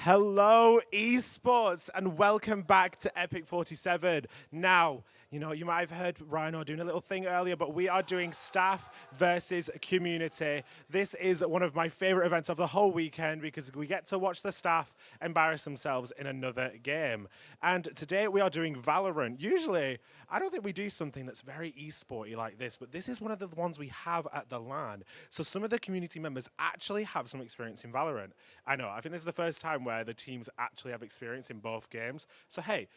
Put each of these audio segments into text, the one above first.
Hello, esports, and welcome back to EPIC47. Now, you might have heard Rhino doing a little thing earlier, but we are doing staff versus community. This is one of my favorite events of the whole weekend because we get to watch the staff embarrass themselves in another game. And today we are doing Valorant. Usually, I don't think we do something that's very esporty like this, but this is one of the ones we have at the LAN. So some of the community members actually have some experience in Valorant. I know, I think this is the first time where the teams actually have experience in both games. So hey,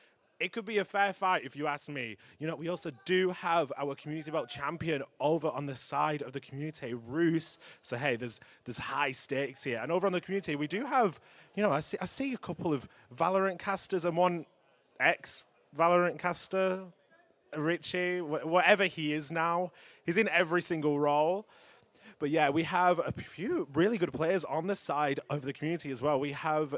it could be a fair fight if you ask me. We also do have our community belt champion over on the side of the community, Roos. So hey, there's high stakes here. And over on the community, we do have, I see a couple of Valorant casters and one ex-Valorant caster, Richie, whatever he is now. He's in every single role. But yeah, we have a few really good players on the side of the community as well. We have,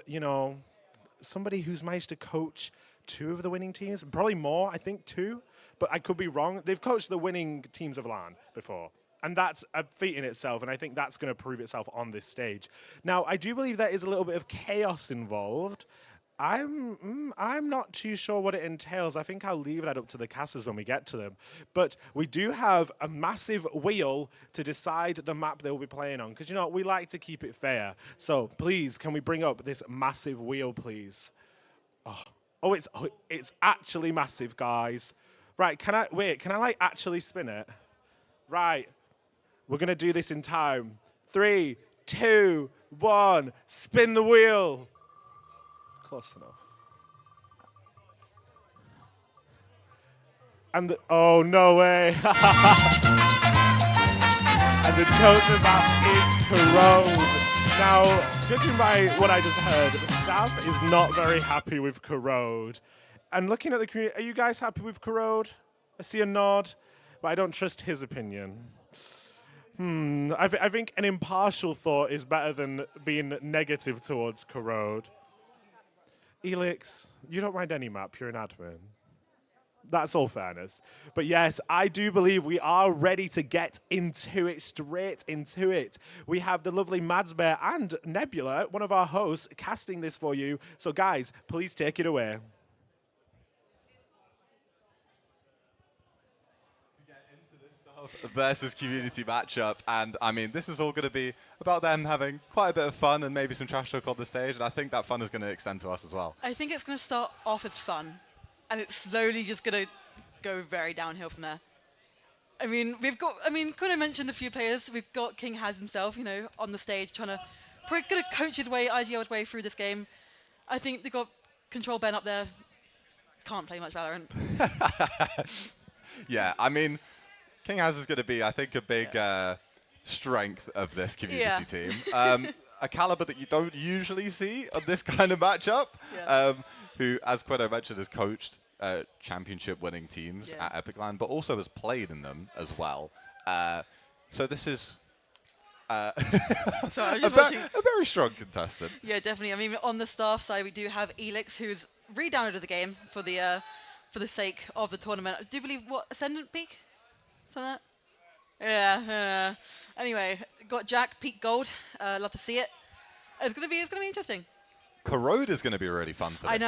somebody who's managed to coach 2 of the winning teams, probably more, I think 2, but I could be wrong. They've coached the winning teams of LAN before. And that's a feat in itself, and I think that's going to prove itself on this stage. Now, I do believe there is a little bit of chaos involved. I'm not too sure what it entails. I think I'll leave that up to the casters when we get to them. But we do have a massive wheel to decide the map they'll be playing on, because we like to keep it fair. So please, can we bring up this massive wheel, please? Oh, it's actually massive, guys. Right, can I actually spin it? Right, we're gonna do this in time. 3, 2, 1, spin the wheel. Close enough. And oh, no way. And the chosen map is Corrode. Now, judging by what I just heard, the staff is not very happy with Corrode. And looking at the community, are you guys happy with Corrode? I see a nod, but I don't trust his opinion. I think an impartial thought is better than being negative towards Corrode. Elix, you don't mind any map, you're an admin. That's all fairness. But yes, I do believe we are ready to get into it, straight into it. We have the lovely Mads Bear and Nebula, one of our hosts, casting this for you. So guys, please take it away. Versus community matchup, and I mean, this is all going to be about them having quite a bit of fun and maybe some trash talk on the stage, and I think that fun is going to extend to us as well. I think it's going to start off as fun, and it's slowly just going to go very downhill from there. I mean, Kuno mentioned a few players. We've got King Has himself, on the stage, trying to coach his way, IGL his way through this game. I think they've got Control Ben up there. Can't play much Valorant. Yeah, I mean, King Has is going to be, I think, a big strength of this community team. A caliber that you don't usually see on this kind of matchup, who, as Quino mentioned, has coached championship-winning teams at Epic LAN, but also has played in them as well. So this is a very strong contestant. Yeah, definitely. I mean, on the staff side, we do have Elix, who's re-downloaded the game for the sake of the tournament. I do believe, Ascendant Peak? Something like that? Yeah. Anyway, got Jack, Peak Gold. Love to see it. It's gonna be interesting. Corrode is gonna be really fun for this.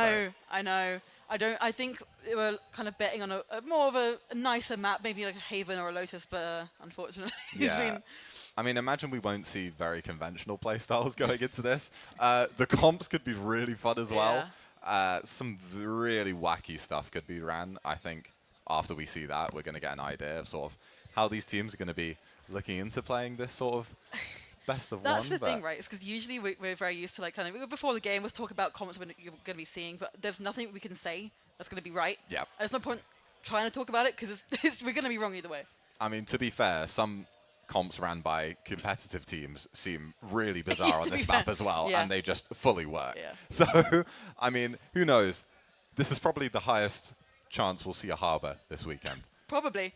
I know. I think they were kind of betting on a more of a nicer map, maybe like a Haven or a Lotus, but unfortunately, I mean, imagine we won't see very conventional playstyles going into this. The comps could be really fun as well. Some really wacky stuff could be ran, I think. After we see that, we're going to get an idea of sort of how these teams are going to be looking into playing this sort of best of one. That's the thing, right? It's because usually we're very used to before the game, we'll talk about comments you're going to be seeing, but there's nothing we can say that's going to be right. Yeah. There's no point trying to talk about it because we're going to be wrong either way. I mean, to be fair, some comps ran by competitive teams seem really bizarre on this map as well, and they just fully work. Yeah. So, I mean, who knows? This is probably the highest chance we'll see a Harbor this weekend. Probably.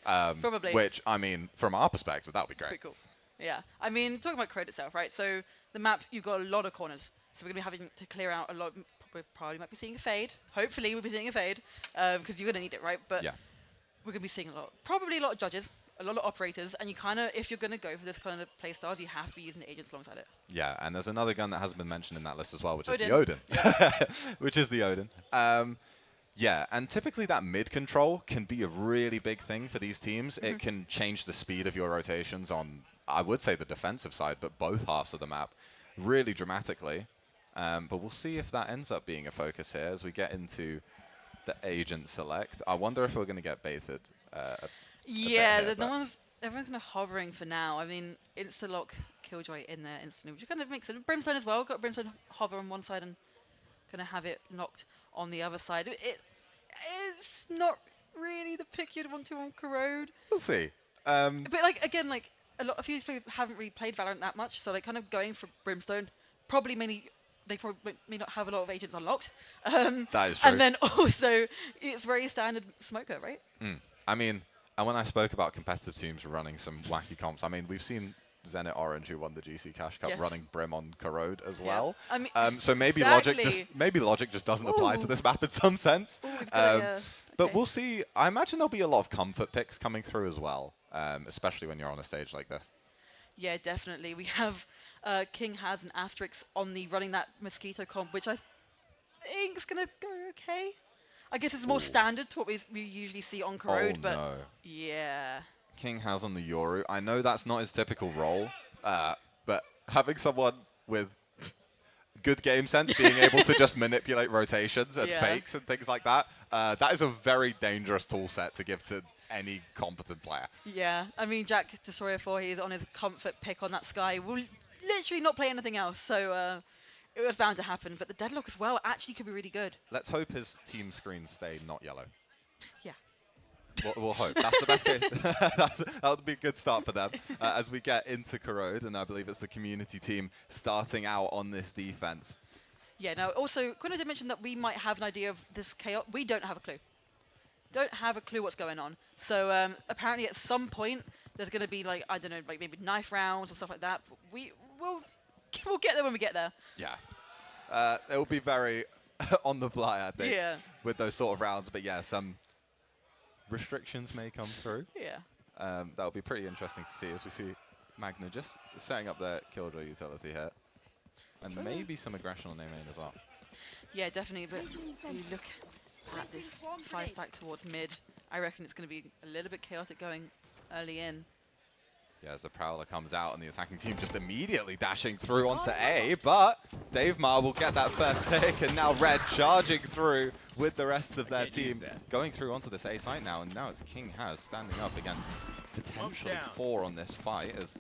Which, I mean, from our perspective, that would be great. Pretty cool. Yeah. I mean, talking about Corrode itself, right? So the map, you've got a lot of corners. So we're going to be having to clear out a lot. We probably might be seeing a fade. Hopefully we'll be seeing a fade because you're going to need it, right? But we're going to be seeing probably a lot of judges. a lot of operators, and you kind of, if you're going to go for this kind of play style, you have to be using the agents alongside it. Yeah, and there's another gun that hasn't been mentioned in that list as well, which is the Odin. Odin. Which is the Odin. Yeah, and typically that mid control can be a really big thing for these teams. It can change the speed of your rotations on, I would say, the defensive side, but both halves of the map really dramatically. But we'll see if that ends up being a focus here as we get into the agent select. I wonder if we're going to get baited. Yeah, everyone's kind of hovering for now. I mean, insta-lock Killjoy in there instantly, which kind of makes it. Brimstone as well. Got Brimstone hover on one side and kind of have it knocked on the other side. It's not really the pick you'd want to on Corrode. We'll see. But like again, like a few people haven't really played Valorant that much, so like kind of going for Brimstone. They probably may not have a lot of agents unlocked. That is true. And then also, it's very standard smoker, right? I mean, and when I spoke about competitive teams running some wacky comps, I mean, we've seen Zenit Orange, who won the GC Cash Cup, running Brim on Corrode as well. I mean, so maybe logic just doesn't apply to this map in some sense. But we'll see. I imagine there'll be a lot of comfort picks coming through as well, especially when you're on a stage like this. Yeah, definitely. We have King has an asterisk on the running that mosquito comp, which I think is going to go okay. I guess it's more standard to what we usually see on Corrode, but yeah. King has on the Yoru. I know that's not his typical role, but having someone with good game sense being able to just manipulate rotations and fakes and things like that, that is a very dangerous tool set to give to any competent player. Yeah, I mean, Jack Destroyer 4, he's on his comfort pick on that Sky. Will literally not play anything else, so it was bound to happen. But the Deadlock as well actually could be really good. Let's hope his team screens stay not yellow. Yeah. We'll hope. That's the best case. That would be a good start for them as we get into Corrode, and I believe it's the community team starting out on this defense. Yeah, now also, Quinn did mention that we might have an idea of this chaos. We don't have a clue. Don't have a clue what's going on. So apparently at some point, there's going to be, like, I don't know, like maybe knife rounds and stuff like that. But we'll get there when we get there. Yeah. It will be very on the fly, I think, with those sort of rounds. But yeah, some restrictions may come through. Yeah. That'll be pretty interesting to see as we see Magna just setting up their Killjoy utility here. And maybe some aggression on A main as well. Yeah, definitely. But you look at this 5-stack towards mid, I reckon it's going to be a little bit chaotic going early in. Yeah, as the Prowler comes out and the attacking team just immediately dashing through onto A, but Dave Mar will get that first pick, and now Red charging through with the rest of their team, going through onto this A site now, and now it's King Has standing up against potentially 4 on this fight as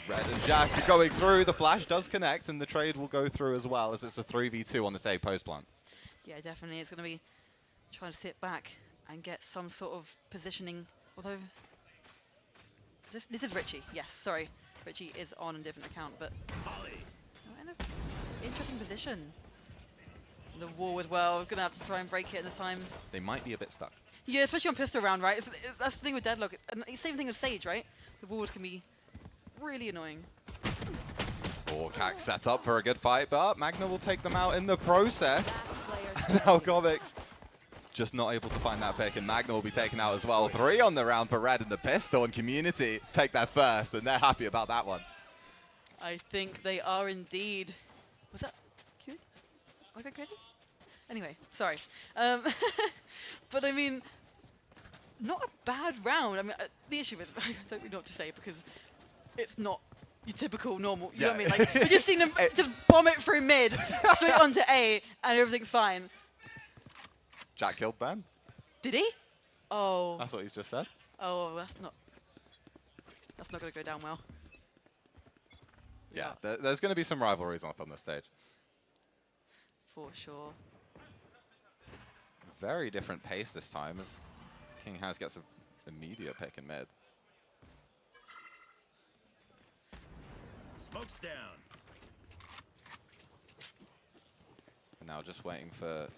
Red and Jack are going through. The flash does connect, and the trade will go through as well as it's a 3v2 on this A post plant. Yeah, definitely. It's going to be trying to sit back and get some sort of positioning, although this is Richie. Yes, sorry. Richie is on a different account, but in an interesting position. The wall as well. We're going to have to try and break it in the time. They might be a bit stuck. Yeah, especially on pistol round, right? That's the thing with Deadlock. And same thing with Sage, right? The walls can be really annoying. Orcac set up for a good fight, but Magna will take them out in the process. Now Comics just not able to find that pick, and Magna will be taken out as well. 3 on the round for Red, and the pistol and community take that first, and they're happy about that one. I think they are indeed. Was that cute? Was I going crazy? Anyway, sorry. But I mean, not a bad round. I mean, the issue is, I don't really know what to say because it's not your typical normal. You know what I mean? Like, we've just seen them just bomb it through mid, straight onto A, and everything's fine. Jack killed Ben. Did he? Oh. That's what he's just said. Oh, that's not going to go down well. Yeah, there's going to be some rivalries on this stage. For sure. Very different pace this time as King Has gets an immediate pick in mid. Smoke's down. And now just waiting for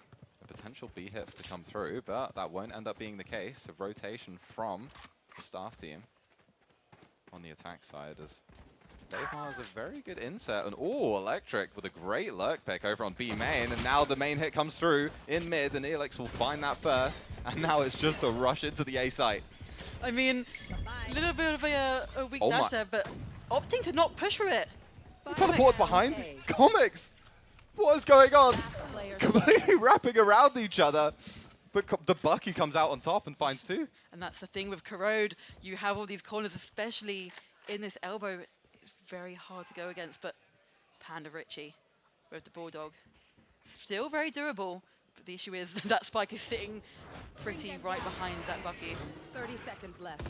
a potential B hit to come through, but that won't end up being the case. A rotation from the staff team on the attack side as Dave Mar has a very good insert, and Electric with a great lurk pick over on B main, and now the main hit comes through in mid, and Elix will find that first, and now it's just a rush into the A site. I mean, a little bit of a weak dash there, but opting to not push for it. Teleports behind. Comics! What is going on? Completely wrapping around each other. But the Bucky comes out on top and finds 2. And that's the thing with Corrode. You have all these corners, especially in this elbow. It's very hard to go against, but Panda Richie with the Bulldog. Still very durable, but the issue is that spike is sitting pretty right behind that Bucky. 30 seconds left.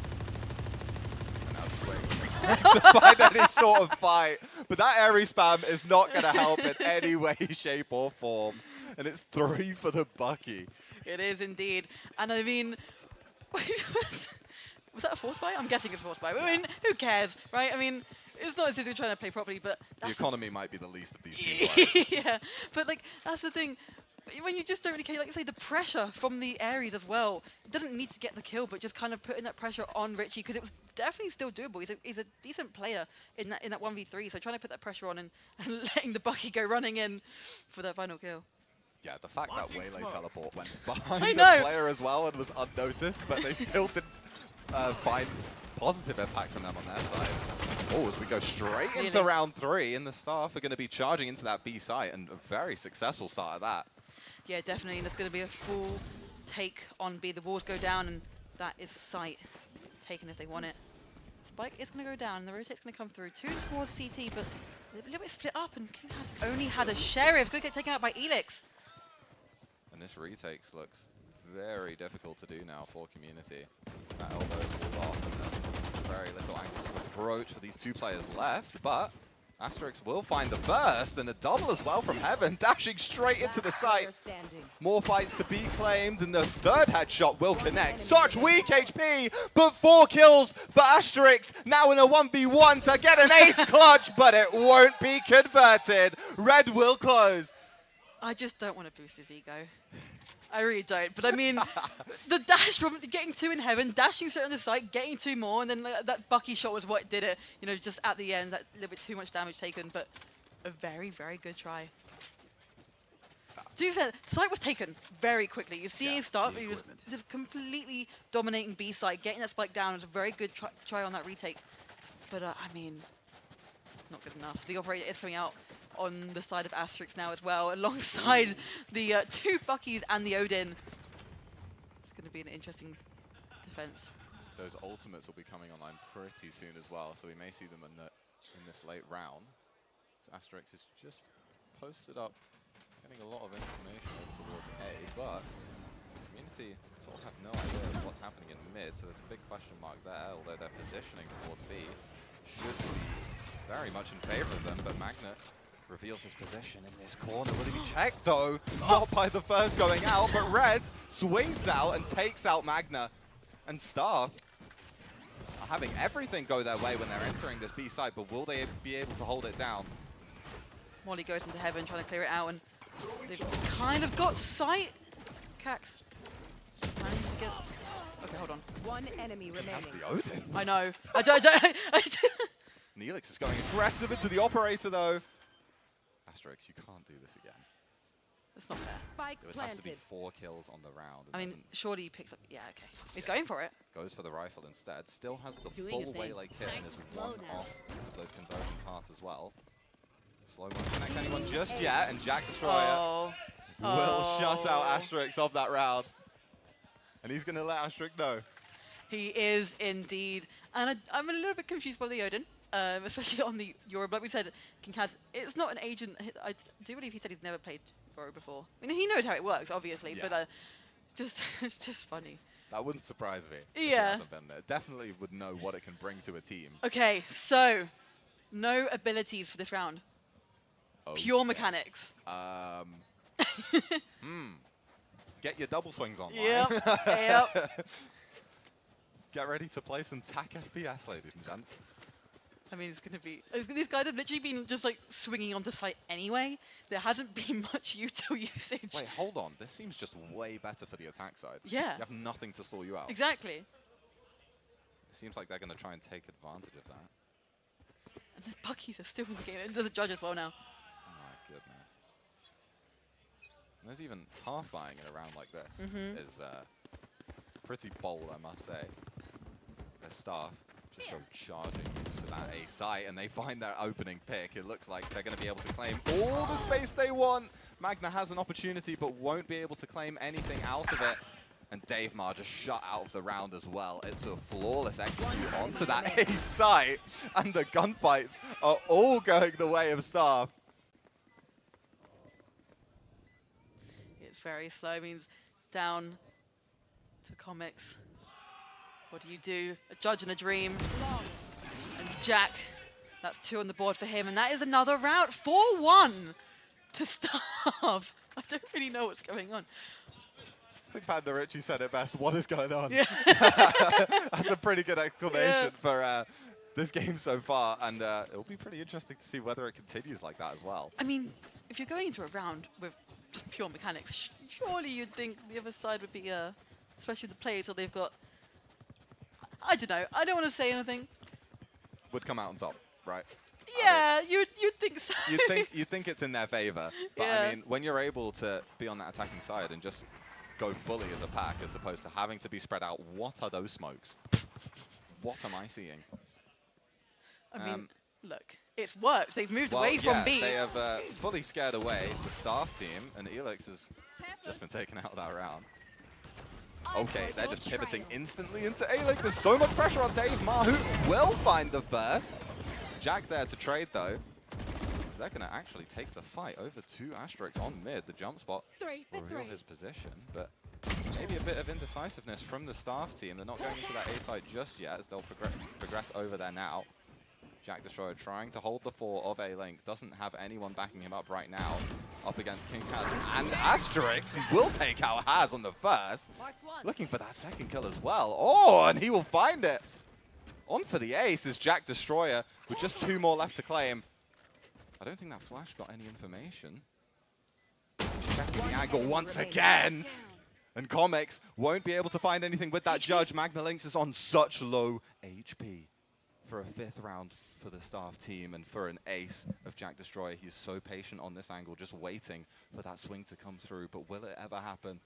To find any sort of fight. But that airy spam is not going to help in any way, shape, or form. And it's 3 for the Bucky. It is indeed. And I mean, was that a force buy? I'm guessing it's a force buy. I mean, who cares, right? I mean, it's not as if they're trying to play properly, but that's the economy might be the least of these two. Yeah, but like, that's the thing. When you just don't really care, like you say, the pressure from the Ares as well, it doesn't need to get the kill, but just kind of putting that pressure on Richie, because it was definitely still doable. He's a decent player in that 1v3, so trying to put that pressure on and letting the Bucky go running in for that final kill. Yeah, the fact that Waylay teleport went behind I the know. player as well and was unnoticed, but they still didn't find positive impact from them on their side. Oh, as we go straight into round 3, and the staff are going to be charging into that B site, and a very successful start at that. Yeah, definitely, and there's going to be a full take on B. The walls go down, and that is sight taken if they want it. Spike is going to go down, and the rotate's going to come through. 2 towards CT, but a little bit split up, and King has only had a Sheriff. Going to get taken out by Elix. And this retakes looks very difficult to do now for Community. That elbow is all off, and there's very little angle to approach for these 2 players left, but Asterix will find the first, and a double as well from Heaven, dashing straight into the site. More fights to be claimed, and the 3rd headshot will connect. Such weak HP, but 4 kills for Asterix, now in a 1v1 to get an ace clutch, but it won't be converted. Red will close. I just don't want to boost his ego. I really don't. But I mean, the dash from getting 2 in Heaven, dashing straight on the site, getting 2 more, and then that Bucky shot was what did it. You know, just at the end, that little bit too much damage taken, but a very, very good try. To be fair, site was taken very quickly. You see his start, he was just completely dominating B site, getting that spike down. It was a very good try on that retake. But I mean, not good enough. The operator is coming out on the side of Asterix now as well, alongside the 2 Buckies and the Odin. It's going to be an interesting defense. Those ultimates will be coming online pretty soon as well, so we may see them in this late round. So Asterix is just posted up, getting a lot of information over towards A, but Community sort of have no idea of what's happening in mid, so there's a big question mark there, although they're positioning towards B. Should be very much in favor of them, but Magnet reveals his position in this corner. Will he be checked though? Not by the first going out, but Red swings out and takes out Magna. And Staff are having everything go their way when they're entering this B site, but will they be able to hold it down? Molly goes into Heaven trying to clear it out, and they've kind of got sight. Cax managed to get... Okay, hold on. 1 enemy remaining. That's the Odin. I know. Neelix is going aggressive into the operator though. Asterix, you can't do this again. That's not fair. Spike It would have to be planted. 4 kills on the round. I mean, surely he picks up... Yeah, okay. He's going for it. Goes for the rifle instead. Still has the Doing full a thing. Waylay kit and Nice is and slow 1 now. off of those conversion parts as well. Slow won't connect anyone just yet, and Jack Destroyer Oh. will shut out Asterix of that round. And he's going to let Asterix know. He is indeed. And I'm a little bit confused by the Odin, especially on the Yoru. Like we said, King Kaz, it's not an agent. I do believe he said he's never played Yoru before. I mean, he knows how it works, obviously, Yeah. but it's just funny. That wouldn't surprise me. If Yeah. he hasn't been there. Definitely would know what it can bring to a team. Okay, so no abilities for this round. Pure Okay. mechanics. Get your double swings online. Yep. Get ready to play some TAC FPS, ladies and gents. I mean, it's going to be... These guys have literally been just, like, swinging onto site anyway. There hasn't been much util usage. Wait, hold on. This seems just way better for the attack side. Yeah. You have nothing to slow you out. Exactly. It seems like they're going to try and take advantage of that. And the Buckies are still in the game. And there's a judge as well now. Oh my goodness. And there's even half buying in a round like this is pretty bold, I must say. their staff just go charging into that A site, and they find their opening pick. It looks like they're going to be able to claim all the space they want. Magna has an opportunity, but won't be able to claim anything out of it. And Dave Mar just shut out of the round as well. It's a flawless execute onto that A site, and the gunfights are all going the way of Staff. It's very slow. It means down to comics. What do you do? A judge and a dream. And Jack, that's 2 on the board for him. And that is another round. 4-1 to Staff. I don't really know what's going on. I think Panda Richie said it best. What is going on? Yeah. That's a pretty good explanation for this game so far. And it'll be pretty interesting to see whether it continues like that as well. I mean, if you're going into a round with just pure mechanics, surely you'd think the other side would be, especially the players that they've got. I don't know. I don't want to say anything. Would come out on top, right? Yeah, you'd think so. You'd think it's in their favor. But Yeah. I mean, when you're able to be on that attacking side and just go fully as a pack as opposed to having to be spread out, what are those smokes? What am I seeing? I mean, look, it's worked. They've moved away from B. They have fully scared away the Staff team, and Elix has just been taken out of that round. Okay, they're just pivoting instantly into A-Link. There's so much pressure on Dave Mar, who will find the first. Jack there to trade, though. Because they're going to actually take the fight over to Asterix on mid. The jump spot will reveal his position, but maybe a bit of indecisiveness from the Staff team. They're not going into that A site just yet, as they'll progress over there now. Jack Destroyer trying to hold the 4 of A-Link. Doesn't have anyone backing him up right now. Up against King Haz and Asterix. He will take out Haz on the first. Looking for that second kill as well. Oh, and he will find it. On for the ace is Jack Destroyer with just 2 more left to claim. I don't think that flash got any information. Checking the angle once again. And Comics won't be able to find anything with that judge. Magna Lynx is on such low HP. For a 5th round for the Staff team and for an ace of Jack Destroyer. He's so patient on this angle, just waiting for that swing to come through. But will it ever happen?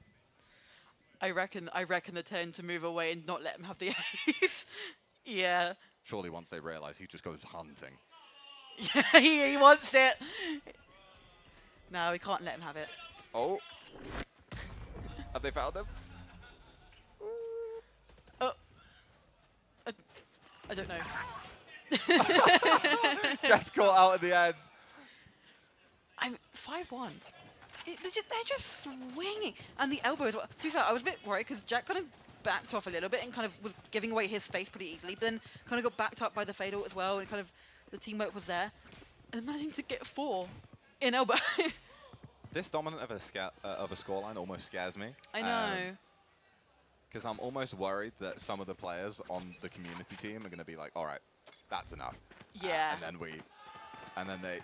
I reckon they tend to move away and not let him have the ace. Yeah. Surely once they realize he just goes hunting. Yeah, he wants it. No, we can't let him have it. Oh. Have they found him? Oh. I don't know. Gets caught out at the end. I'm 5-1. They're just swinging. And the elbow as well. To be fair, I was a bit worried because Jack kind of backed off a little bit and kind of was giving away his space pretty easily, but then kind of got backed up by the fatal as well, and kind of the teamwork was there. And managing to get 4 in elbow. This dominant of a scoreline almost scares me. I know. Because I'm almost worried that some of the players on the community team are going to be like, all right, that's enough. Yeah. And then they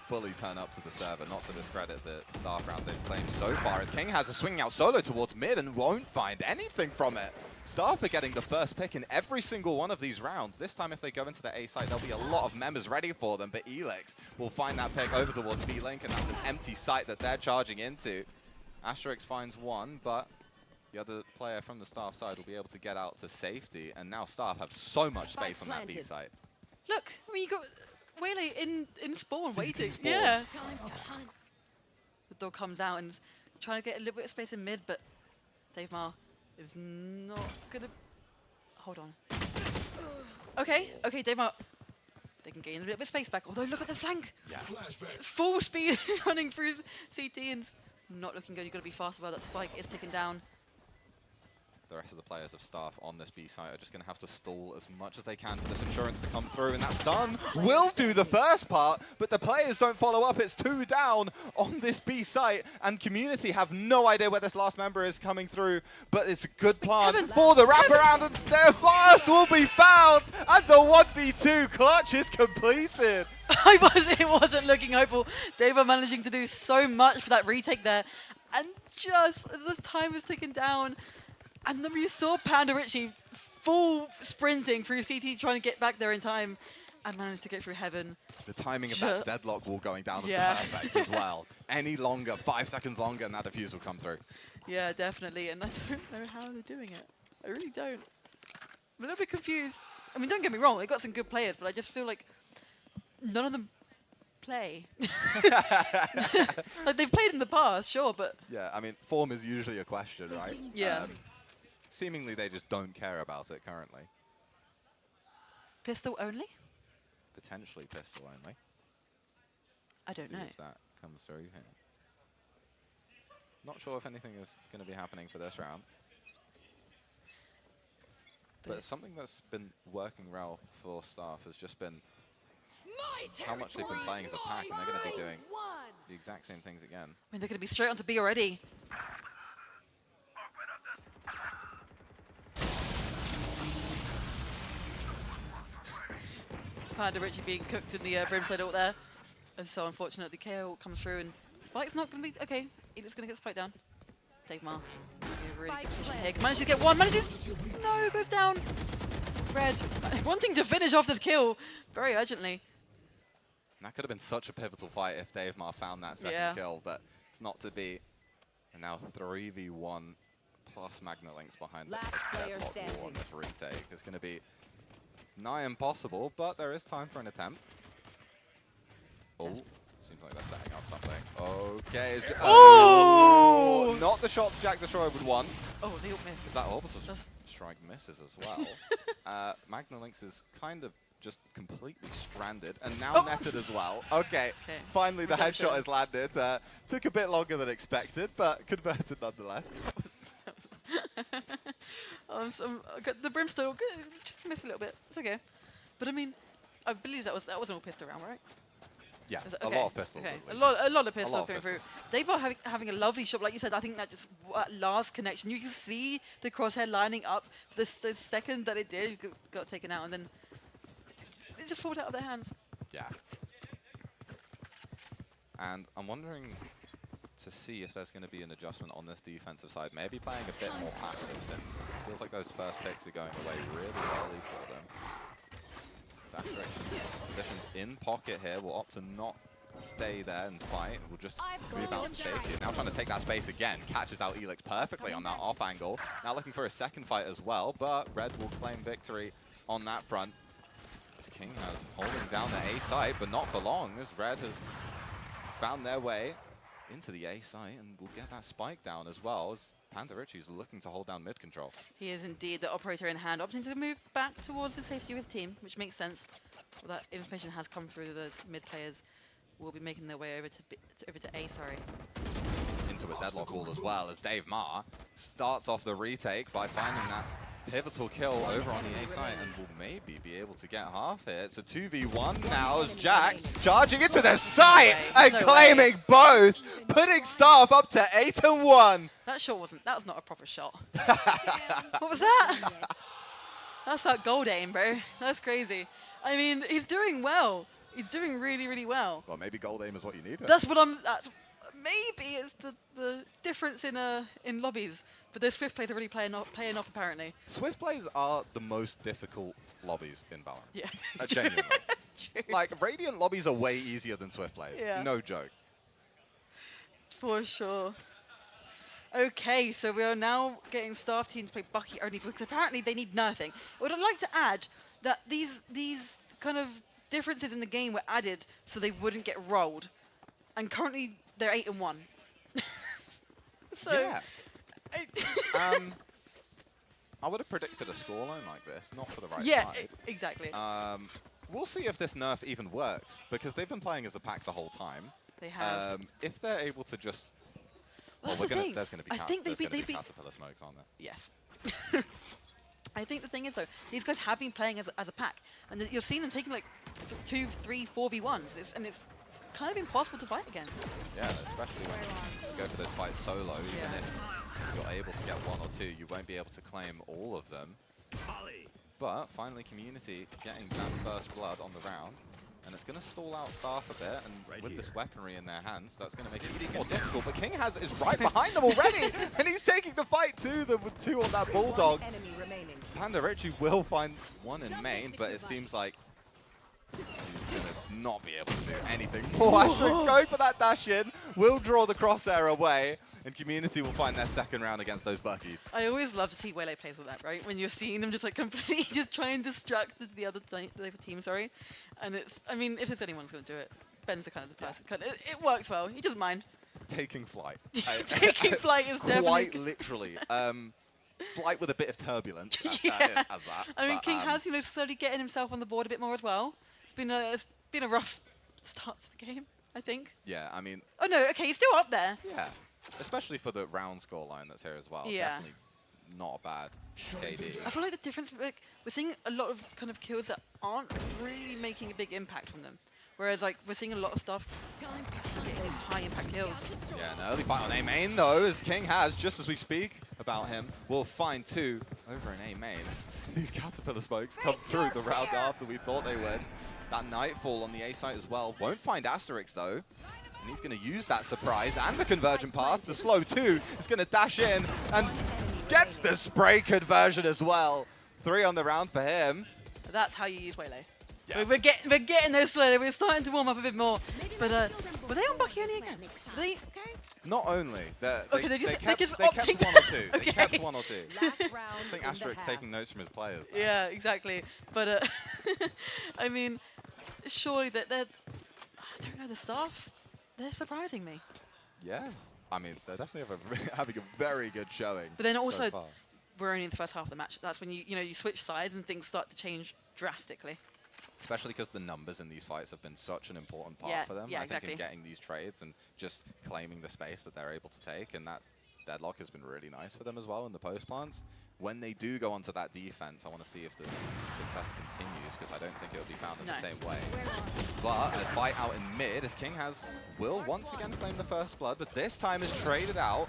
fully turn up to the server, not to discredit the Staff rounds they've claimed so far, as King has a swinging out solo towards mid and won't find anything from it. Staff are getting the first pick in every single one of these rounds. This time, if they go into the A site, there'll be a lot of members ready for them, but Elix will find that pick over towards B-Link, and that's an empty site that they're charging into. Asterix finds one, but the other player from the Staff side will be able to get out to safety, and now Staff have so much space on that B site. Look, I mean, you got Waylay in spawn waiting. Spawn. Yeah. The dog comes out and is trying to get a little bit of space in mid, but Dave Mar is not gonna. Hold on. Okay, Dave Mar. They can gain a little bit of space back. Although look at the flank. Yeah. Full speed running through CT and not looking good. You've got to be fast about that spike. It's ticking down. The rest of the players of Staff on this B site are just going to have to stall as much as they can for this insurance to come through, and that's done. Will do the first part, but the players don't follow up. It's 2 down on this B site, and community have no idea where this last member is coming through, but it's a good plan for the wraparound, and their first will be found, and the 1v2 clutch is completed. It wasn't looking hopeful. Dave Mar managing to do so much for that retake there, and just as time was ticking down. And then we saw Panda Richie full sprinting through CT, trying to get back there in time, and managed to get through Heaven. The timing of that deadlock wall going down was perfect as well. Any longer, 5 seconds longer, and that defuse will come through. Yeah, definitely. And I don't know how they're doing it. I really don't. I'm a little bit confused. I mean, don't get me wrong, they got some good players, but I just feel like none of them play. Like they've played in the past, sure, but Yeah, I mean, form is usually a question, right? yeah. Seemingly they just don't care about it currently. Pistol only? Potentially pistol only. I don't See know. if that comes through here. Not sure if anything is going to be happening for this round. But something that's been working well for Staff has just been how much they've been playing as a pack, and they're going to be doing the exact same things again. I mean, they're going to be straight onto B already. Panda Richie being cooked in the Brimstone ult there. And so unfortunately, KO ult comes through and Spike's not going to be... Okay, Elix's going to get Spike down. Dave Marr. A really good position here. Manages to get one. Manages... No, goes down. Red wanting to finish off this kill very urgently. And that could have been such a pivotal fight if Dave Marr found that second kill, but it's not to be. And now 3v1 plus Magnalinks behind the deadlock wall on this retake is going to be nigh impossible, but there is time for an attempt. Oh, seems like they're setting up something. Okay. It's Oh! Not the shots Jack Destroyer would want. Oh, the ult missed. Is that orbital strike misses as well? Magnalinks is kind of just completely stranded and now netted as well. Okay, finally the headshot has landed. Took a bit longer than expected, but converted nonetheless. The Brimstone just missed a little bit. It's okay. But I mean, I believe that was an all pistol round, right? Yeah, a lot of pistols. Okay, a lot of pistols going through. They've been having a lovely shot, like you said. I think that just last connection, you can see the crosshair lining up. The second that it did, got taken out, and then it just falls out of their hands. Yeah. And I'm wondering to see if there's going to be an adjustment on this defensive side. Maybe playing a bit more passive, since it feels like those first picks are going away really early for them. Positioned in pocket here, will opt to not stay there and fight. Will just move out to safety. And now trying to take that space again. Catches out Elix perfectly on that off angle. Now looking for a second fight as well, but Red will claim victory on that front. As King has holding down the A site, but not for long, as Red has found their way into the A site and will get that spike down as well, as Panda Richie is looking to hold down mid control. He is indeed the operator in hand, opting to move back towards the safety of his team, which makes sense. Well, that information has come through. Those mid players will be making their way over to A. Sorry. Into a deadlock wall as well, as Dave Marr starts off the retake by finding that pivotal kill over on the A side and will maybe be able to get half here. It's a 2v1 now as Jack charging into the site and claiming both, putting Staff up to 8-1. That shot that was not a proper shot. What was that? That's that gold aim, bro. That's crazy. I mean, he's doing well. He's doing really, really well. Well, maybe gold aim is what you need. That's what maybe it's the difference in lobbies. But those Swift plays are really playing off apparently. Swift plays are the most difficult lobbies in Valorant. Yeah. Genuinely. Like, Radiant lobbies are way easier than Swift plays. Yeah. No joke. For sure. Okay, so we are now getting Staff team to play Bucky only because apparently they need nerfing. Would I like to add that these kind of differences in the game were added so they wouldn't get rolled. And currently they're 8-1. So yeah. I would have predicted a scoreline like this, not for the right side. Exactly. We'll see if this nerf even works, because they've been playing as a pack the whole time. They have. If they're able to just... Well, that's the thing. There's going to be caterpillar smokes on there. Yes. I think the thing is, though, these guys have been playing as a pack. And you're seeing them taking, like, 2, 3, 4v1s. And it's kind of impossible to fight against. Yeah, especially when you go for those fights solo, even if you're able to get 1 or 2, you won't be able to claim all of them. But finally, Community getting that first blood on the round. And it's going to stall out Staff a bit, and with this weaponry in their hands, that's going to make it even more difficult. But King is right behind them already, and he's taking the fight to them with 2 on that Bulldog. Panda Richie will find 1 in main, but it seems like he's going to not be able to do anything more. Asterix going for that dash in, will draw the crosshair away. and Community will find their second round against those Buckies. I always love to see Waylay plays with that, right? When you're seeing them just like completely just try and distract the other team, sorry. And it's, I mean, if there's anyone's going to do it, Ben's the kind of the person. It works well. He doesn't mind. Taking flight. Taking flight is definitely... Quite literally. Flight with a bit of turbulence. As that. I mean, King has, slowly getting himself on the board a bit more as well. It's been a rough start to the game, I think. Yeah, I mean... Oh, no, okay, he's still up there. Yeah, especially for the round score line that's here as well. Yeah. Definitely not a bad KD. I feel like the difference, like, we're seeing a lot of kind of kills that aren't really making a big impact from them. Whereas, like, we're seeing a lot of stuff getting these high-impact kills. Yeah, an early fight on A main, though, as King has, just as we speak about him, will find 2 over in A main. These Caterpillar smokes come through the round after we thought they would. That Nightfall on the A site as well. Won't find Asterix, though. And he's going to use that surprise and the conversion pass. The slow 2 is going to dash in and gets the spray conversion as well. 3 on the round for him. That's how you use Waylay. Yeah. We're getting there slowly. We're starting to warm up a bit more. But were they on Bucky only again? Were they? Not only. They kept kept opting. 1 or 2. Okay. They kept 1 or 2. Last round I think in the Asterix half. taking notes from his players. Yeah, exactly. But I mean, surely that they're. I don't know, the staff. They're surprising me. Yeah. I mean, they're definitely having a very good showing. But then so also, far. we're only in the first half of the match. That's when you switch sides and things start to change drastically. Especially because the numbers in these fights have been such an important part Yeah, for them. yeah, I think exactly. in getting these trades and just claiming the space that they're able to take, and that deadlock has been really nice for them as well in the post plants. When they do go onto that defense, I want to see if the success continues, because I don't think it will be found in the same way. But a fight out in mid, as King will once again claim the first blood, but this time is traded out.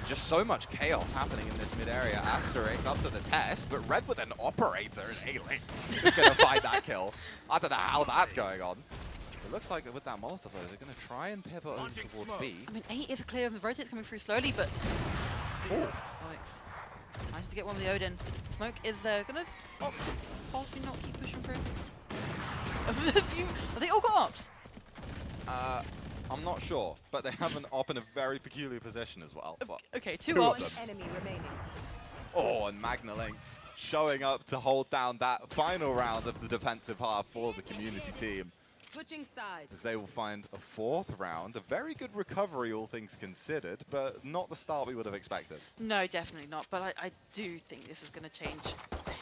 Just so much chaos happening in this mid area. Asterix up to the test, but Red with an operator in A-Link is going to find that kill. I don't know how that's going on. It looks like with that Molotov, they're going to try and pivot over towards B. I mean, 8 is clear of the rotates coming through slowly, but... Ooh. Yikes. Managed to get one with the Odin. Smoke is going to possibly not keep pushing through. Have they all got ops? I'm not sure, but they have an op in a very peculiar position as well. But Okay, two Two of ops. them. Enemy remaining. oh, and Magna Lynx showing up to hold down that final round of the defensive half for the community team. Switching sides. As they will find a 4th round. A very good recovery, all things considered, but not the start we would have expected. No, definitely not. But I do think this is going to change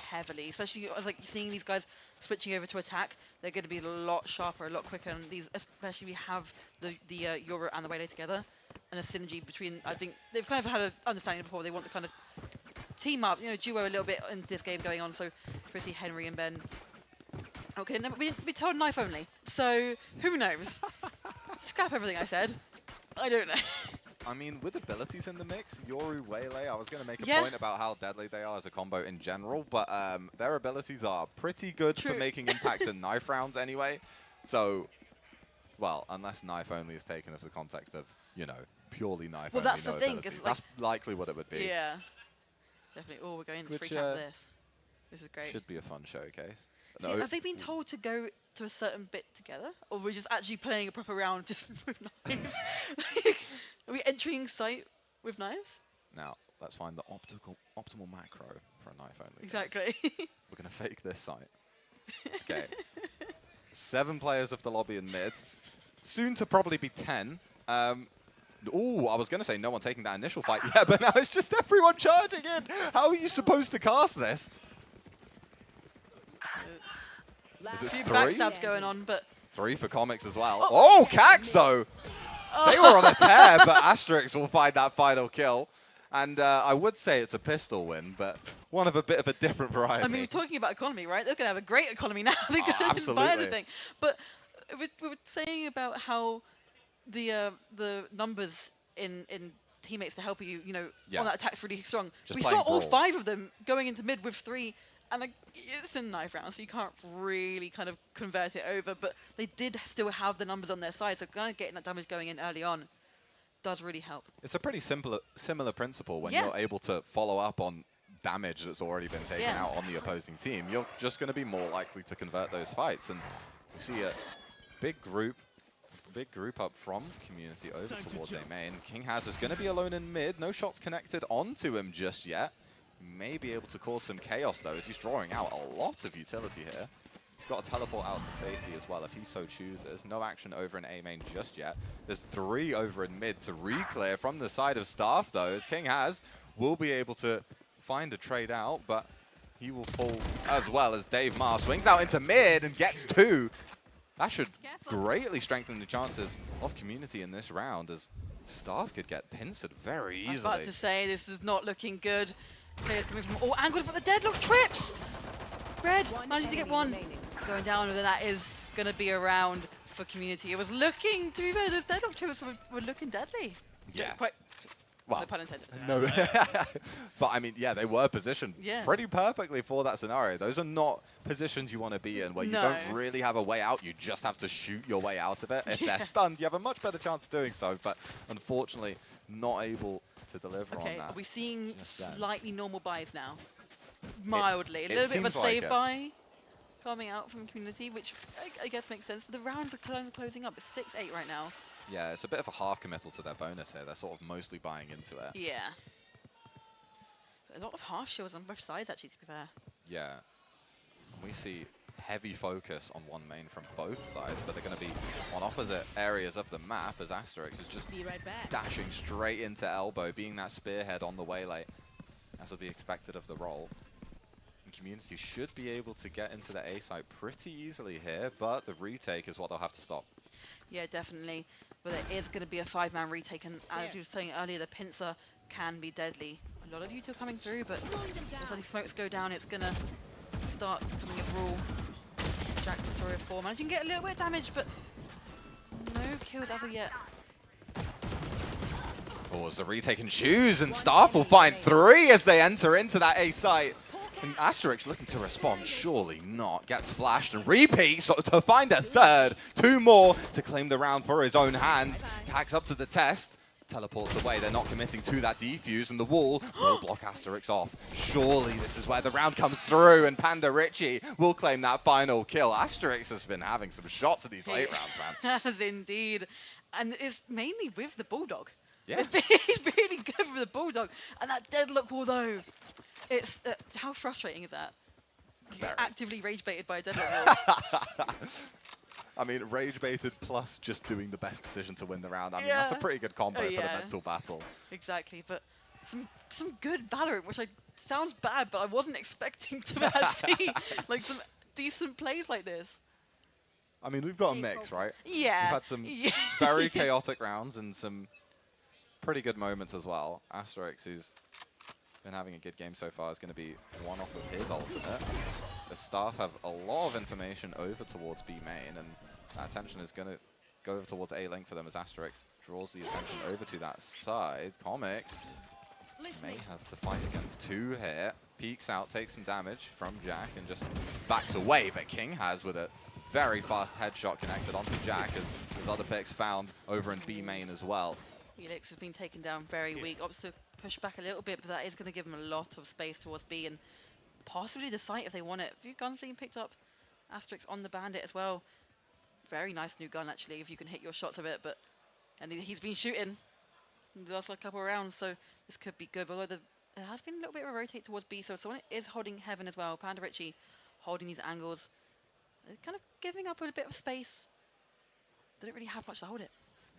heavily, especially as like seeing these guys switching over to attack. They're going to be a lot sharper, a lot quicker. And these, especially we have the Euro and the Waylay together, and a synergy between. I think they've kind of had an understanding before. They want to kind of team up, duo a little bit into this game going on. So Chrissy, Henry, and Ben. Okay, no, we told knife only. So who knows? Scrap everything I said. I don't know. I mean, with abilities in the mix, Yoru, Waylay, I was going to make a Yeah. point about how deadly they are as a combo in general, but their abilities are pretty good True. for making impact in knife rounds anyway. So, well, unless knife only is taken as the context of, purely knife Well, only, that's the no thing, abilities. 'cause, like- That's likely what it would be. Yeah. Definitely. Oh, we're going to Which, freak out for this. This is great. Should be a fun showcase. See, have they been told to go to a certain bit together? Or we're just actually playing a proper round just with knives? Are we entering site with knives? Now, let's find the optimal macro for a knife only. guys. Exactly. We're going to fake this site. Okay. 7 players of the lobby in mid. Soon to probably be 10. Ooh, I was going to say no one taking that initial fight. Yeah, but now it's just everyone charging in. How are you supposed to cast this? Is it Few 3? backstabs going on, but 3 for comics as well. Oh, Cax though! They were on a tear, but Asterix will find that final kill. And I would say it's a pistol win, but one of a bit of a different variety. I mean, we're talking about economy, right? They're going to have a great economy now. They're going to just buy absolutely. anything. But we were saying about how the numbers in teammates to help you, Yeah. on that attack's really strong. Just We playing saw all brawl. 5 of them going into mid with 3, and it's a knife round, so you can't really kind of convert it over. But they did still have the numbers on their side, so kind of getting that damage going in early on does really help. It's a pretty similar principle when Yeah. you're able to follow up on damage that's already been taken Yeah. out on the opposing team. You're just going to be more likely to convert those fights. And we see a big group Big group up from community over towards A main. King Has is going to be alone in mid. No shots connected onto him just yet. May be able to cause some chaos though, as he's drawing out a lot of utility here. He's got to teleport out to safety as well if he so chooses. No action over in A main just yet. There's 3 over in mid to re-clear from the side of Staff though, as King Has will be able to find a trade out, but he will fall as well as Dave Marr swings out into mid and gets 2. That should greatly strengthen the chances of community in this round, as Staff could get pincered very easily. I was about to say, this is not looking good. Players coming from all angles, but the deadlock trips! Red managing to get 1. Going down, and that is going to be a round for community. It was looking, to be fair, those deadlock trips were looking deadly. Yeah. Quite, well, no pun intended. no. But I mean, yeah, they were positioned pretty perfectly for that scenario. Those are not positions you want to be in where you don't really have a way out. You just have to shoot your way out of it. If they're stunned, you have a much better chance of doing so, but unfortunately not able to deliver on that. Are we seeing slightly normal buys now? Mildly. A little bit of a seems like save it. buy coming out from community, which I guess makes sense, but the rounds are closing up. It's 6-8 right now. Yeah, it's a bit of a half committal to their bonus here. They're sort of mostly buying into it. Yeah. A lot of half shields on both sides, actually, to be fair. Yeah. We see heavy focus on one main from both sides, but they're going to be on opposite areas of the map, as Asterix is just dashing straight into elbow, being that spearhead on the waylay, as would be expected of the role. And community should be able to get into the A site pretty easily here, but the retake is what they'll have to stop. Yeah, definitely. But it is going to be a 5-man retake, and as you were saying earlier, the pincer can be deadly. A lot of you two are coming through, but as any smokes go down, it's going to start becoming a brawl. Jack Victoria 4 managing to get a little bit of damage, but no kills as of yet. Oh, as the retake ensues, and Staff will find 3 as they enter into that A site. And Asterix looking to respond, surely not. Gets flashed and repeats to find a 3rd. 2 more to claim the round for his own hands. Hacks up to the test. Teleports away. They're not committing to that defuse, and the wall will block Asterix off. Surely this is where the round comes through, and Panda Richie will claim that final kill. Asterix has been having some shots in these late rounds, man. Has indeed. And it's mainly with the Bulldog. Yeah. He's really good with the Bulldog. And that deadlock wall, though, it's how frustrating is that? You get actively rage baited by a deadlock wall. I mean, rage baited plus just doing the best decision to win the round. I mean, that's a pretty good combo for the mental battle. Exactly, but some good Valorant, which sounds bad, but I wasn't expecting to see like some decent plays like this. I mean, we've got a mix, right? Yeah. We've had some very chaotic rounds and some pretty good moments as well. Asterix, who's been having a good game so far, is going to be one off of his ultimate. The Staff have a lot of information over towards B main, and that attention is going to go over towards A link for them as Asterix draws the attention over to that side. Comics may have to fight against 2 here. Peeks out, takes some damage from Jack, and just backs away, but King has with a very fast headshot connected onto Jack, as his other picks found over in B main as well. Felix has been taken down very weak. Opts to push back a little bit, but that is going to give him a lot of space towards B and possibly the site if they want it. A few guns being picked up. Asterix on the Bandit as well. Very nice new gun, actually, if you can hit your shots of it. And he's been shooting in the last couple of rounds, so this could be good. Although there has been a little bit of a rotate towards B, so someone is holding Heaven as well. Panda Richie holding these angles. They're kind of giving up a bit of space. They don't really have much to hold it.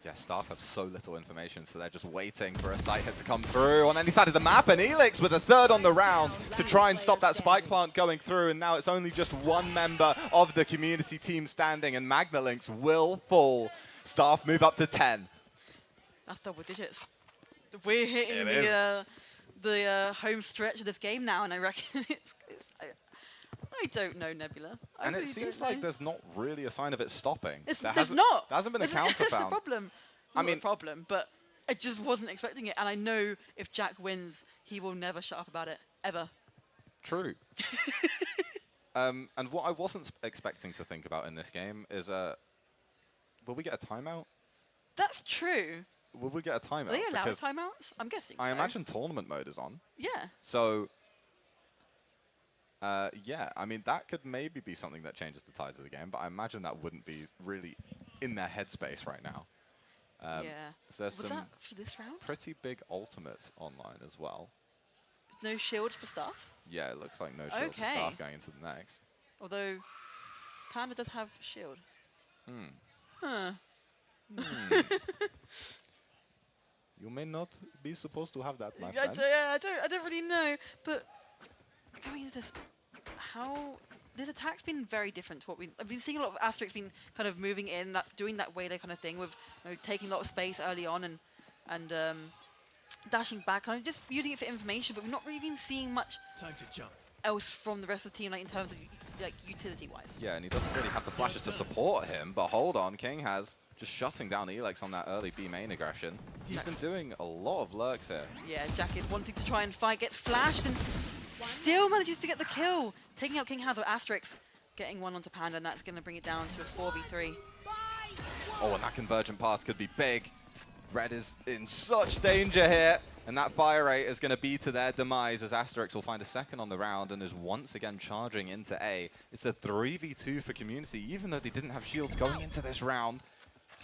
Yeah, Staff have so little information, so they're just waiting for a site hit to come through on any side of the map, and Elix with a 3rd on the round to try and stop that spike plant going through, and now it's only just 1 member of the community team standing, and Magnalinks will fall. Staff move up to 10. That's double digits. We're hitting the home stretch of this game now, and I reckon I don't know, Nebula. And it seems like there's not really a sign of it stopping. There's not. There hasn't been a counter That's found. the problem. I mean, a problem, but I just wasn't expecting it. And I know if Jack wins, he will never shut up about it, ever. True. And what I wasn't expecting to think about in this game is, will we get a timeout? That's true. Will we get a timeout? Are they allowed timeouts? I'm guessing I so. imagine tournament mode is on. Yeah. So, yeah, I mean, that could maybe be something that changes the tides of the game, but I imagine that wouldn't be really in their headspace right now. Yeah. So there's Was some that for this round? pretty big ultimates online as well. No shields for stuff. Yeah, it looks like no shield for Okay. staff going into the next. Although Panda does have shield. Hmm. Huh. You may not be supposed to have that, my I friend. don't really know. But going into this, how this attack's been very different to what I've been seeing a lot of Asterix been kind of moving in, doing that Waylay kind of thing with taking a lot of space early on and dashing back, kind of just using it for information. But we've not really been seeing much else from the rest of the team, like in terms of like utility-wise. Yeah, and he doesn't really have the flashes to support him. But hold on, King has just shutting down Elex on that early B main aggression. He's been doing a lot of lurks here. Yeah, Jack is wanting to try and fight, gets flashed and still manages to get the kill. Taking out King has with Asterix, getting one onto Panda, and that's going to bring it down to a 4v3. Oh, and that convergent path could be big. Red is in such danger here. And that fire rate is going to be to their demise as Asterix will find a second on the round and is once again charging into A. It's a 3v2 for Community, even though they didn't have shields going into this round.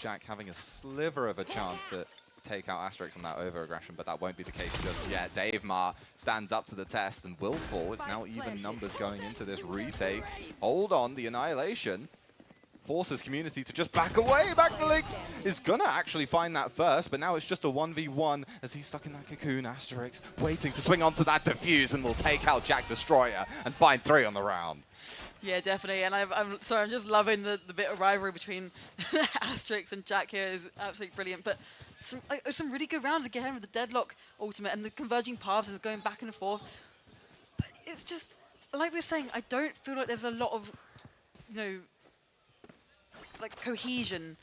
Jack having a sliver of a chance to take out Asterix on that over-aggression, but that won't be the case just yet. Dave Ma stands up to the test and will fall. It's now even numbers going into this retake. Hold on, the Annihilation forces Community to just back away. Backlinks is going to actually find that first, but now it's just a 1v1 as he's stuck in that cocoon. Asterix waiting to swing onto that defuse and will take out Jack Destroyer and find 3 on the round. Yeah, definitely. And I'm sorry, I'm just loving the bit of rivalry between Asterix and Jack here is absolutely brilliant. But some really good rounds again with the Deadlock ultimate and the converging paths is going back and forth. But it's just, like we were saying, I don't feel like there's a lot of, like cohesion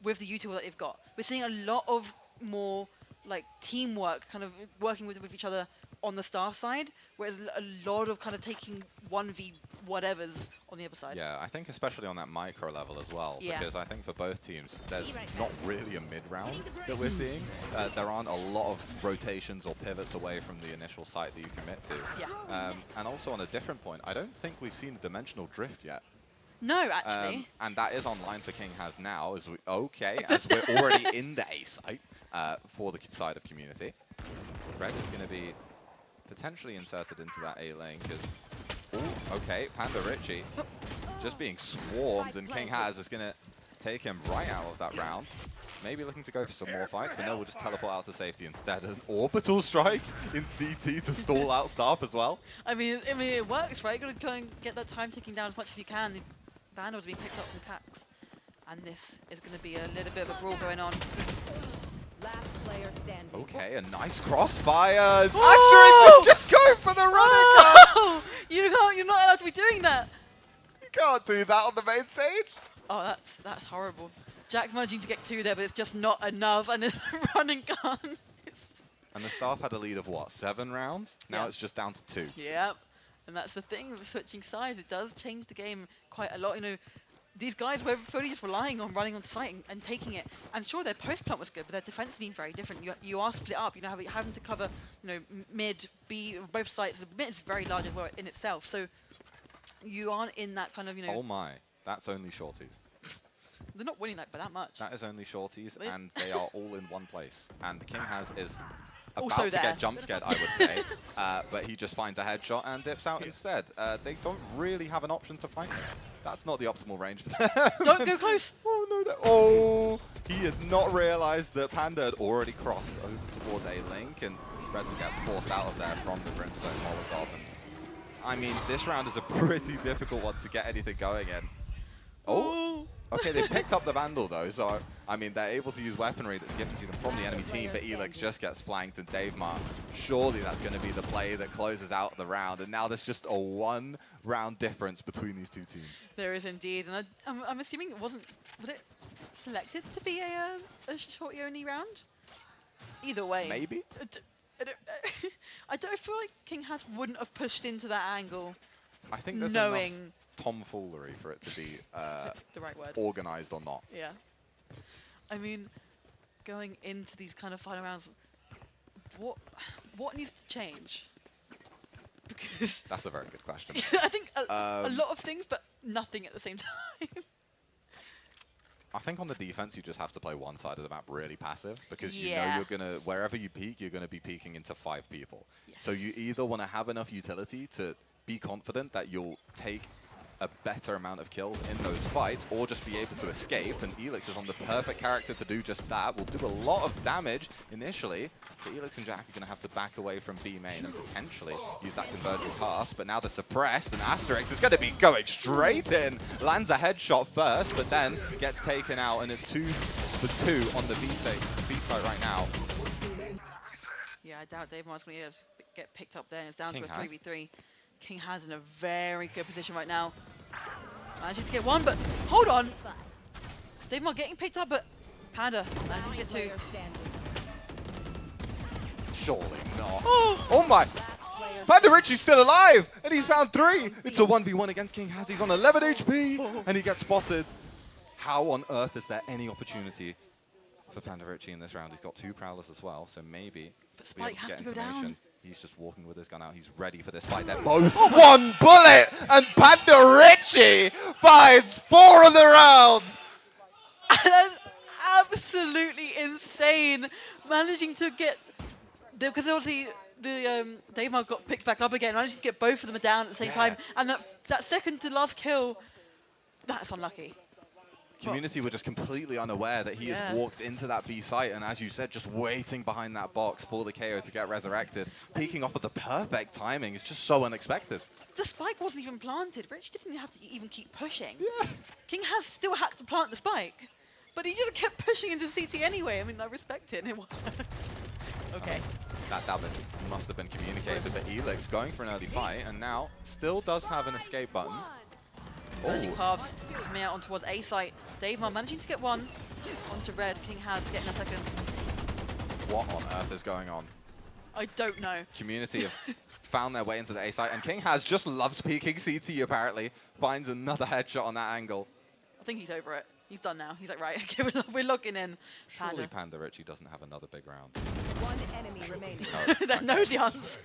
with the util that they've got. We're seeing a lot of more like teamwork, kind of working with each other on the staff side, whereas a lot of kind of taking 1v whatevers on the other side. Yeah, I think especially on that micro level as well, because I think for both teams, there's not really a mid-round that we're seeing. There aren't a lot of rotations or pivots away from the initial site that you commit to. Yeah. And also on a different point, I don't think we've seen a dimensional drift yet. No, actually. And that is online for King has now, as we're already in the A site for the side of Community. Red is going to be potentially inserted into that A lane because, okay, Panda Richie just being swarmed, and King Has is going to take him right out of that round. Maybe looking to go for some more fights, but no, we'll just teleport out to safety instead. An orbital strike in CT to stall out staff as well. I mean, it works, right? You got to go and get that time ticking down as much as you can. The Vandals being picked up from Cax, and this is going to be a little bit of a brawl going on. Last player standing. Okay, a nice crossfires. Oh! Asterix is just going for the running gun. You're not allowed to be doing that. You can't do that on the main stage. Oh, that's horrible. Jack managing to get 2 there, but it's just not enough, and it's a running gun. And the staff had a lead of what, 7 rounds? Now it's just down to 2. Yep. And that's the thing with switching sides. It does change the game quite a lot. These guys were fully just relying on running on site and taking it. And sure, their post plant was good, but their defense has been very different. You are split up. Having to cover, mid, B, both sides. The mid is very large as well in itself. So you aren't in that kind of, Oh my, that's only shorties. They're not winning that by that much. That is only shorties, and they are all in one place. And King Has is Also about to there. get jump scared, I would say, but he just finds a headshot and dips out instead. They don't really have an option to fight him. That's not the optimal range for them. Don't go close. Oh no! Oh, he had not realized that Panda had already crossed over towards A Link, and Red will get forced out of there from the Brimstone Molotov. And, I mean, this round is a pretty difficult one to get anything going in. Oh. Okay, they picked up the Vandal though, so I mean they're able to use weaponry that's given to them from the enemy team, but Elex just gets flanked, and Dave Ma, surely that's going to be the play that closes out the round, and now there's just a 1 round difference between these 2 teams. There is indeed, and I'm assuming it was it selected to be a shorty only round? Either way. Maybe? I don't know. I don't feel like King Has wouldn't have pushed into that angle. I think there's knowing enough tomfoolery for it to be that's the right word. organized or not. Yeah. I mean, going into these kind of final rounds, what needs to change? Because That's a very good question. I think a lot of things, but nothing at the same time. I think on the defense, you just have to play one side of the map really passive because you know Yeah. you're going to, wherever you peek, you're going to be peeking into 5 people. Yes. So you either want to have enough utility to be confident that you'll take a better amount of kills in those fights, or just be able to escape, and Elix is on the perfect character to do just that. Will do a lot of damage initially, but Elix and Jack are going to have to back away from B main and potentially use that convergent path, but now they're suppressed, and Asterix is going to be going straight in, lands a headshot first, but then gets taken out, and it's 2 for 2 on the B side right now. Yeah, I doubt Dave Mar's going to get picked up there, and it's down King to a has. 3v3. King has in a very good position right now. Manages to get one, but hold on. Dave Mar getting picked up, but Panda manages to get two. Player standing. Surely not. Oh! Oh my! Last player Panda Richie's still alive, and he's found 3. It's a 1v1 against King Haz. He's on 11 HP, and he gets spotted. How on earth is there any opportunity for Panda Richie in this round? He's got 2 Prowlers as well, so maybe But he'll be able Spike has get to go information. down. He's just walking with his gun out. He's ready for this fight. They're both 1 bullet, and Panda Richie finds 4 on the round. That's absolutely insane. Managing to get, because obviously the Dave Mar got picked back up again. Managing to get both of them down at the same time, and that second to last kill, that's unlucky. Community were just completely unaware that he had walked into that B site, and as you said, just waiting behind that box for the KO to get resurrected. Peeking off of the perfect timing is just so unexpected. The spike wasn't even planted. Rich didn't have to even keep pushing. Yeah. King has still had to plant the spike, but he just kept pushing into CT anyway. I mean, I respect it, and it worked. Okay. That must have been communicated, but Elix going for an early fight, and now still does have an escape button. Converging paths coming out on towards A site. Dave Mar managing to get one onto red. King has getting a second. What on earth is going on? I don't know. Community have found their way into the A site, and King Haz just loves peeking CT apparently. Finds another headshot on that angle. I think he's over it. He's done now. He's like, right, okay, we're logging in. Surely Panda Richie doesn't have another big round. one enemy remaining. That knows the answer.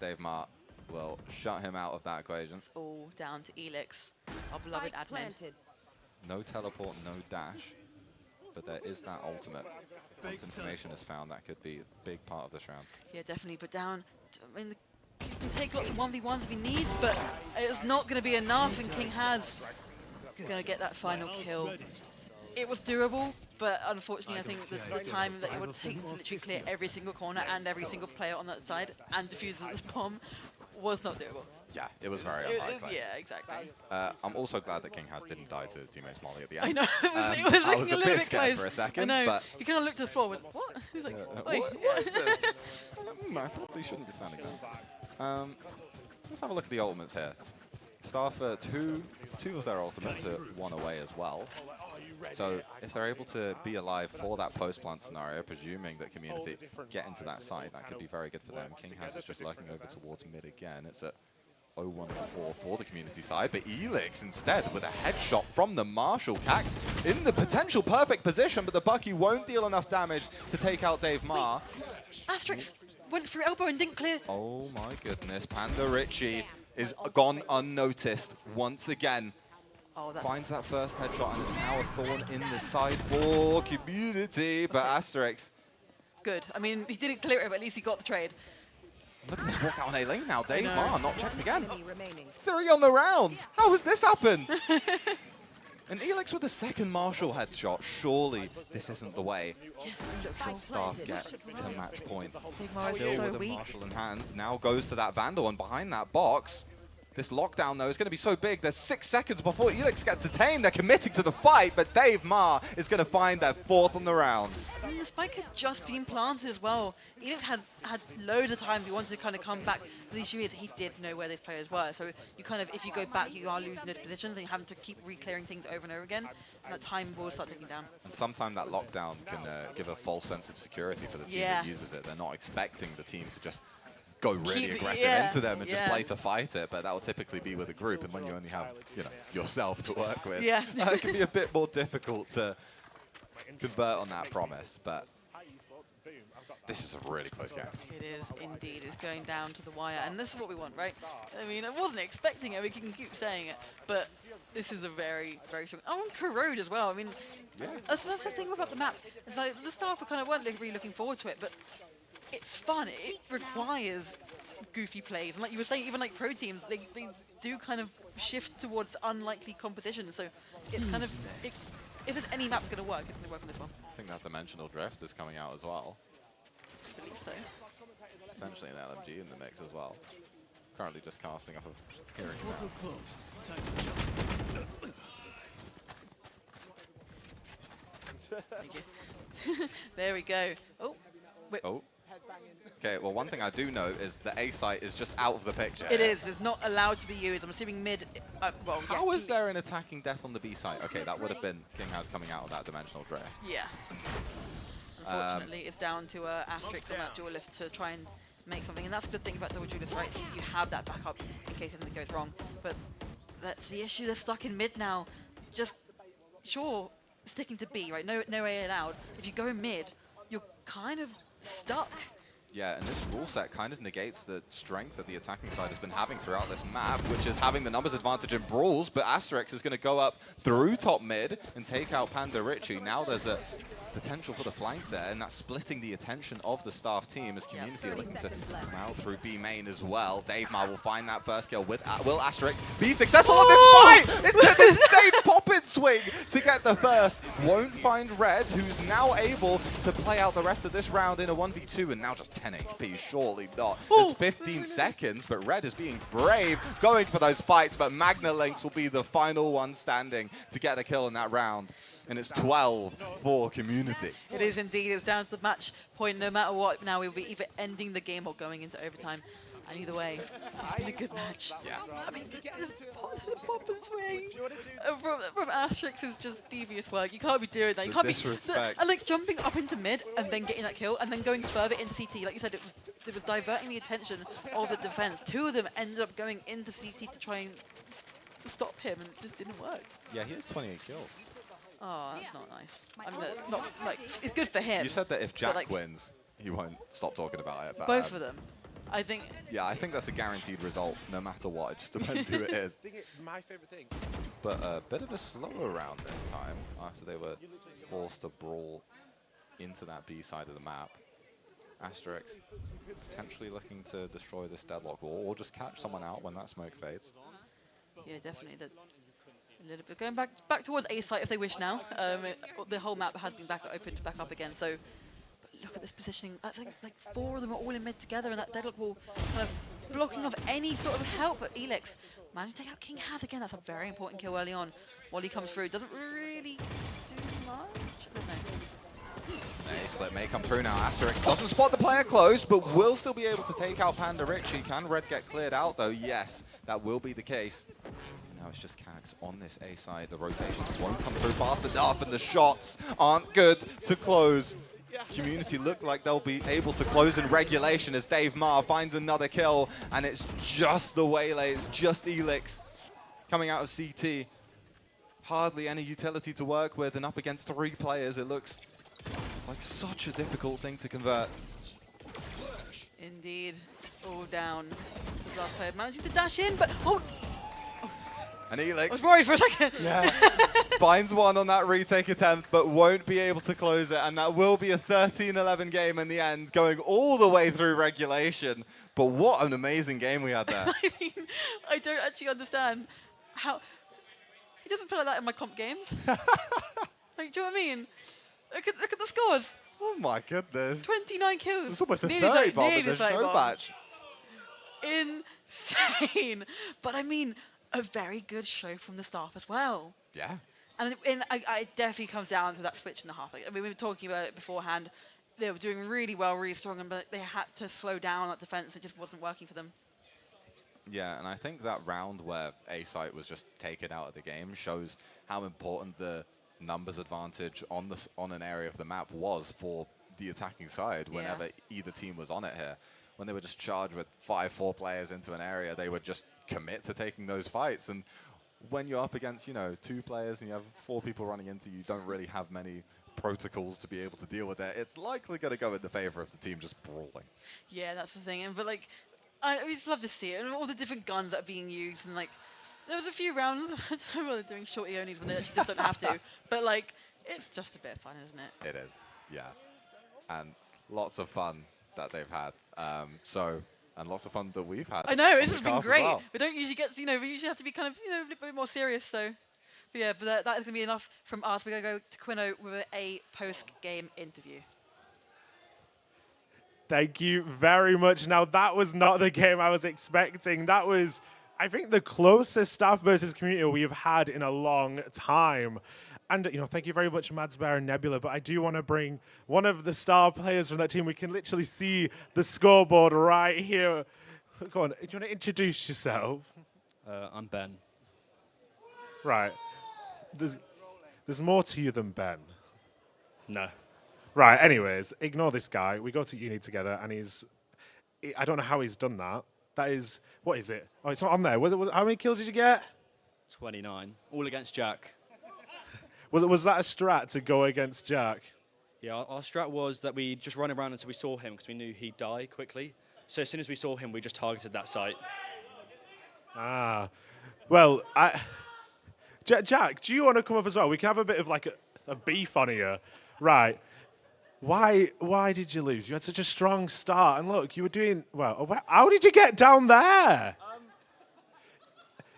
Dave Mar will shut him out of that equation. It's all down to Elix, our beloved Spike admin. planted. No teleport, no dash, but there is that ultimate. Once information is found, that could be a big part of this round. Yeah, definitely. But down, I mean, he can take lots of 1v1s if he needs, but it's not going to be enough, and King has going to get that final kill. It was doable, but unfortunately, I think the time that it would take to literally clear every single corner and every single player on that side and defuse this bomb was not doable. Yeah, it was very unlikely. Yeah, exactly. I'm also glad that King Haz didn't die to his teammates Molly at the I end. know, it was I looking was a a little bit bit scared close. for a second, I know. but He kind of looked to the floor with, what? He was like, wait. what is this? I probably shouldn't be standing there. Let's have a look at the ultimates here. Starfer, two of their ultimates are 1 away as well. So if they're able to be alive for that post-plant scenario, presuming that Community get into that site, that could be very good for them. King Haz is just lurking over towards mid again. It's at 0-1-4 for the Community side, but Elix instead with a headshot from the Marshall Cax in the potential perfect position, but the Bucky won't deal enough damage to take out Dave Mar. Asterix went through elbow and didn't clear. Oh my goodness, Panda Richie is gone unnoticed once again. Oh, that's Finds that first headshot and is now a thorn in the side for Community, but Asterix. good. I mean, he didn't clear it, but at least he got the trade. Look at this walkout on A-Lane now. Dave know. Mar not checked again. Enemy remaining. 3 on the round. How has this happened? And Elix with the second Marshall headshot. Surely this isn't the way Yes, look, Staff get to match point. Dave Mar is Still so with a weak. Marshall in hands. Now goes to that Vandal, and behind that box, this lockdown though is going to be so big. There's 6 seconds before Elix gets detained. They're committing to the fight, but Dave Mar is going to find that 4th on the round. I mean, the spike had just been planted as well. Elix had loads of time if he wanted to kind of come back. The issue is he did know where these players were. So you kind of, if you go back, you are losing those positions and you're having to keep re-clearing things over and over again. And that time will start ticking down. And sometimes that lockdown can give a false sense of security for the team Yeah. that uses it. They're not expecting the team to just go really Keep- aggressive yeah, into them and just yeah. play to fight it, but that will typically be with a group, and when you only have, you know, yourself to work with, Yeah. it can be a bit more difficult to convert on that promise. But Boom, I've got that. This is a really close game. It is indeed. It's going down to the wire, and this is what we want, right? I mean, I wasn't expecting it. We can keep saying it, but this is a very, very strong. Oh, and Corrode as well. I mean, that's the thing about the map. It's like the staff weren't really looking forward to it, but it's fun. It requires goofy plays, and like you were saying, even like pro teams, they do kind of shift towards unlikely competition. So it's kind of if there's any map that's going to work, it's going to work on this one. I think that dimensional drift is coming out as well. I believe so. Essentially an LMG in the mix as well. Currently just casting off of hearing sound. Closed. Time to jump. Thank you. There we go. Oh, wait. Oh. Okay, well, one thing I do know is the A site is just out of the picture. It is. It's not allowed to be used. I'm assuming mid. Well, How yeah, is there an attacking death on the B site? Okay, that would have been King Has coming out of that dimensional drift. Yeah. Unfortunately, it's down to Asterix on that duelist to try and make something, and that's the thing about double duelist, right? So you have that backup in case anything goes wrong. But that's the issue. They're stuck in mid now. Just sure, sticking to B, right? No A allowed. If you go mid, you're kind of stuck. Yeah, and this rule set kind of negates the strength that the attacking side has been having throughout this map, which is having the numbers advantage in brawls, but Asterix is going to go up through top mid and take out Panda Richie. Now there's a potential for the flank there, and that's splitting the attention of the staff team as Community are looking to come out through B main as well. Dave Ma will find that first kill with Will Asterix be successful on this fight! It's an insane pop-in swing to get the first. Won't find Red, who's now able to play out the rest of this round in a 1v2, and now just 10 HP, surely not. There's 15 seconds, but Red is being brave, going for those fights, but Magna Lynx will be the final one standing to get the kill in that round. And it's 12 for Community. It is indeed. It's down to the match point. No matter what, now we'll be either ending the game or going into overtime. And either way, it's been a good match. Yeah. I mean, the pop and swing from Asterix is just devious work. You can't be doing that. You The can't disrespect. be and like jumping up into mid and then getting that kill and then going further into CT. Like you said, it was diverting the attention of the defense. Two of them ended up going into CT to try and stop him, and it just didn't work. Yeah, he has 28 kills. Oh, that's not nice. I mean, that's not like it's good for him. You said that if Jack like, wins, he won't stop talking about it. But, both of them. I think. Yeah, I think that's a guaranteed result, no matter what. It just depends who it is. My favorite thing. But a bit of a slower round this time, after they were forced to brawl into that B side of the map. Asterix potentially looking to destroy this deadlock wall, or just catch someone out when that smoke fades. Yeah, definitely. A little bit going back towards A site if they wish now. The whole map has been opened back up again. So, but look at this positioning. I think like 4 of them are all in mid together, and that deadlock wall kind of blocking off any sort of help. But Elix managed to take out King Has again. That's a very important kill early on. While he comes through, doesn't really do much. I don't know. A split may come through now. Asterix doesn't spot the player close, but will still be able to take out Panda Richie. Can Red get cleared out though? Yes, that will be the case. Now it's just Cags on this A side. The rotations won't come through fast enough, and the shots aren't good to close. Community look like they'll be able to close in regulation as Dave Ma finds another kill, and it's just the Waylay, it's just Elix coming out of CT. Hardly any utility to work with, and up against 3 players, it looks like such a difficult thing to convert. Indeed, it's all down. The last player managing to dash in, but oh. And I was Elix worried for a second. finds one on that retake attempt, but won't be able to close it. And that will be a 13-11 game in the end, going all the way through regulation. But what an amazing game we had there. I mean, I don't actually understand how... It doesn't play like that in my comp games. Like, do you know what I mean? Look at the scores. Oh my goodness. 29 kills. It's almost a Nearly 30 30 bomb in nearly the 30 show bomb. batch. Insane. But I mean, a very good show from the staff as well. Yeah. And it definitely comes down to that switch in the half. Like, I mean, we were talking about it beforehand. They were doing really well, really strong, but they had to slow down that defense. It just wasn't working for them. Yeah, and I think that round where A-Site was just taken out of the game shows how important the numbers advantage on an area of the map was for the attacking side whenever either team was on it here. When they were just charged with 5-4 players into an area, they would just commit to taking those fights. And when you're up against, 2 players and you have 4 people running into you, don't really have many protocols to be able to deal with it, it's likely going to go in the favor of the team just brawling. Yeah, that's the thing. But like, I just love to see it, and all the different guns that are being used, and like, there was a few rounds. I don't know whether they're doing shorty onlys when they actually just don't have to. But like, it's just a bit of fun, isn't it? It is, yeah. And lots of fun that they've had. And lots of fun that we've had. I know, on this the has been cast as great. well. We don't usually get, we usually have to be kind of, a little bit more serious. So, but yeah, but that is going to be enough from us. We're going to go to Quino with a post-game interview. Thank you very much. Now, that was not the game I was expecting. That was, I think, the closest staff versus community we've had in a long time. And, thank you very much, Mads Bear and Nebula. But I do want to bring one of the star players from that team. We can literally see the scoreboard right here. Go on, do you want to introduce yourself? I'm Ben. Right. There's more to you than Ben. No. Right, anyways, ignore this guy. We go to uni together, and I don't know how he's done that. That is, what is it? Oh, it's not on there. How many kills did you get? 29. All against Jack. Was that a strat to go against Jack? Yeah, our strat was that we just run around until we saw him because we knew he'd die quickly. So as soon as we saw him, we just targeted that site. Ah. Well, Jack, do you want to come up as well? We can have a bit of like a beef on here. Right. Why did you lose? You had such a strong start. And look, you were doing well. How did you get down there?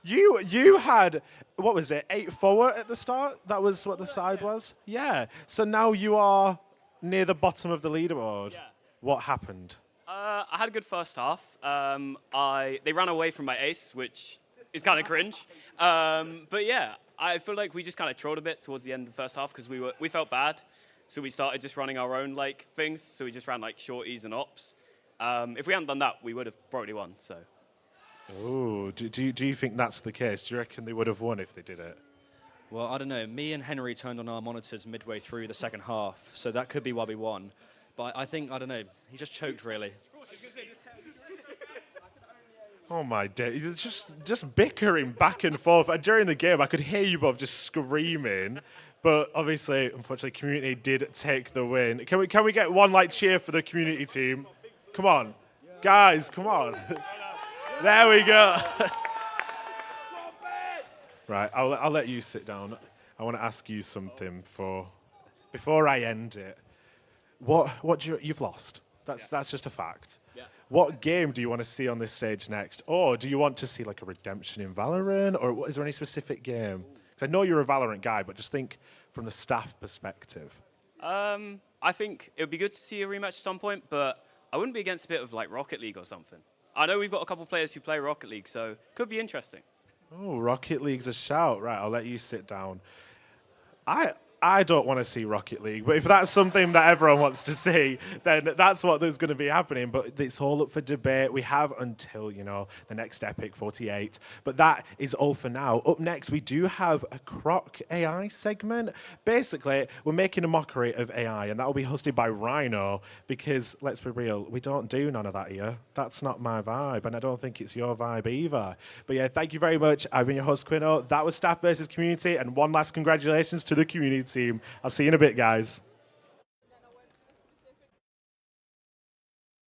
You had, what was it, 8 forward at the start? That was what the side was? Yeah. So now you are near the bottom of the leaderboard. Yeah. What happened? I had a good first half. They ran away from my ace, which is kind of cringe. But yeah, I feel like we just kind of trolled a bit towards the end of the first half because we felt bad. So we started just running our own things. So we just ran shorties and ops. If we hadn't done that, we would have probably won. So. Oh, do you think that's the case? Do you reckon they would have won if they did it? Well, I don't know. Me and Henry turned on our monitors midway through the second half, so that could be why we won. But I think, I don't know, he just choked, really. Oh my days! It's just bickering back and forth. And during the game, I could hear you both just screaming. But obviously, unfortunately, community did take the win. Can we get one cheer for the community team? Come on, guys, come on. There we go. Right, I'll let you sit down. I want to ask you something before I end it. You've lost. That's just a fact. Yeah. What game do you want to see on this stage next? Or do you want to see a redemption in Valorant? Or is there any specific game? Because I know you're a Valorant guy, but just think from the staff perspective. I think it would be good to see a rematch at some point, but I wouldn't be against a bit of Rocket League or something. I know we've got a couple of players who play Rocket League, so could be interesting. Oh, Rocket League's a shout. Right, I'll let you sit down. I don't want to see Rocket League, but if that's something that everyone wants to see, then that's what there's going to be happening. But it's all up for debate. We have until, the next Epic 48. But that is all for now. Up next, we do have a Croc AI segment. Basically, we're making a mockery of AI, and that will be hosted by Rhino, because, let's be real, we don't do none of that here. That's not my vibe, and I don't think it's your vibe either. But yeah, thank you very much. I've been your host, Quino. That was Staff versus Community, and one last congratulations to the community team. I'll see you in a bit, guys.